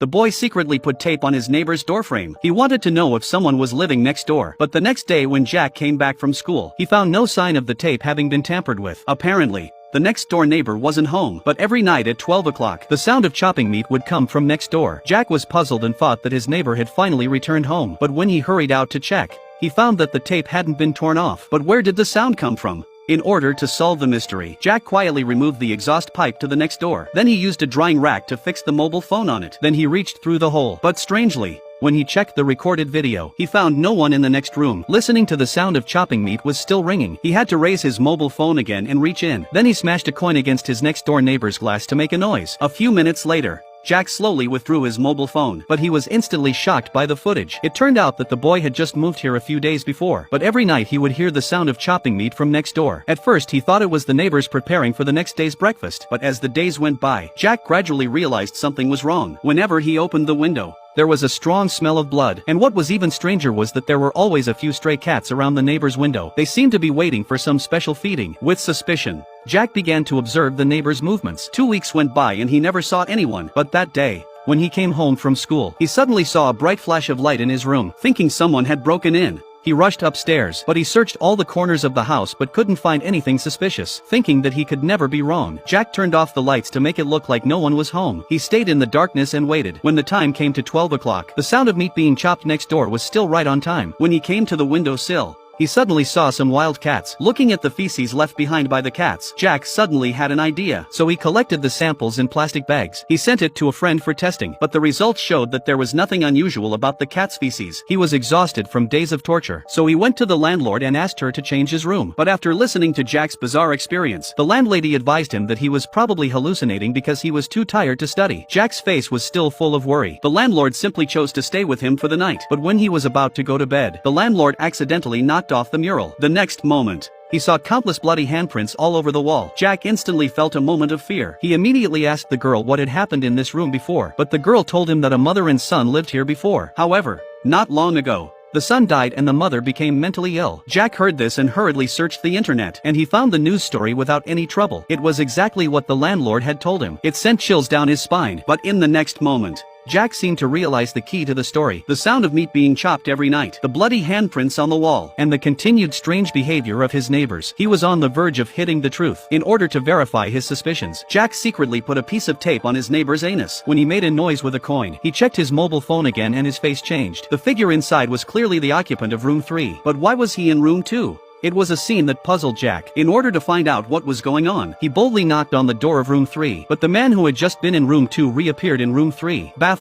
The boy secretly put tape on his neighbor's doorframe. He wanted to know if someone was living next door. But the next day when Jack came back from school, he found no sign of the tape having been tampered with. Apparently, the next-door neighbor wasn't home, but every night at 12 o'clock, the sound of chopping meat would come from next door. Jack was puzzled and thought that his neighbor had finally returned home, but when he hurried out to check, he found that the tape hadn't been torn off. But where did the sound come from? In order to solve the mystery, Jack quietly removed the exhaust pipe to the next door. Then he used a drying rack to fix the mobile phone on it. Then he reached through the hole. But strangely, when he checked the recorded video, he found no one in the next room. Listening to the sound of chopping meat was still ringing. He had to raise his mobile phone again and reach in. Then he smashed a coin against his next-door neighbor's glass to make a noise. A few minutes later, Jack slowly withdrew his mobile phone, but he was instantly shocked by the footage. It turned out that the boy had just moved here a few days before, but every night he would hear the sound of chopping meat from next door. At first he thought it was the neighbors preparing for the next day's breakfast, but as the days went by, Jack gradually realized something was wrong. Whenever he opened the window, there was a strong smell of blood, and what was even stranger was that there were always a few stray cats around the neighbor's window. They seemed to be waiting for some special feeding. With suspicion, Jack began to observe the neighbor's movements. 2 weeks went by and he never saw anyone, but that day, when he came home from school, he suddenly saw a bright flash of light in his room. Thinking someone had broken in, he rushed upstairs, but he searched all the corners of the house but couldn't find anything suspicious. Thinking that he could never be wrong, Jack turned off the lights to make it look like no one was home. He stayed in the darkness and waited. When the time came to 12 o'clock, the sound of meat being chopped next door was still right on time. When he came to the windowsill, he suddenly saw some wild cats. Looking at the feces left behind by the cats, Jack suddenly had an idea. So he collected the samples in plastic bags. He sent it to a friend for testing, but the results showed that there was nothing unusual about the cat's feces. He was exhausted from days of torture, so he went to the landlord and asked her to change his room. But after listening to Jack's bizarre experience, the landlady advised him that he was probably hallucinating because he was too tired to study. Jack's face was still full of worry. The landlord simply chose to stay with him for the night. But when he was about to go to bed, the landlord accidentally knocked off the mural. The next moment, he saw countless bloody handprints all over the wall. Jack instantly felt a moment of fear. He immediately asked the girl what had happened in this room before, but the girl told him that a mother and son lived here before. However, not long ago, the son died and the mother became mentally ill. Jack heard this and hurriedly searched the internet, and he found the news story without any trouble. It was exactly what the landlord had told him. It sent chills down his spine. But in the next moment, Jack seemed to realize the key to the story. The sound of meat being chopped every night, the bloody handprints on the wall, and the continued strange behavior of his neighbors. He was on the verge of hitting the truth. In order to verify his suspicions, Jack secretly put a piece of tape on his neighbor's anus. When he made a noise with a coin, he checked his mobile phone again and his face changed. The figure inside was clearly the occupant of room 3. But why was he in room 2? It was a scene that puzzled Jack. In order to find out what was going on, he boldly knocked on the door of room 3, but the man who had just been in room 2 reappeared in room 3. Baffled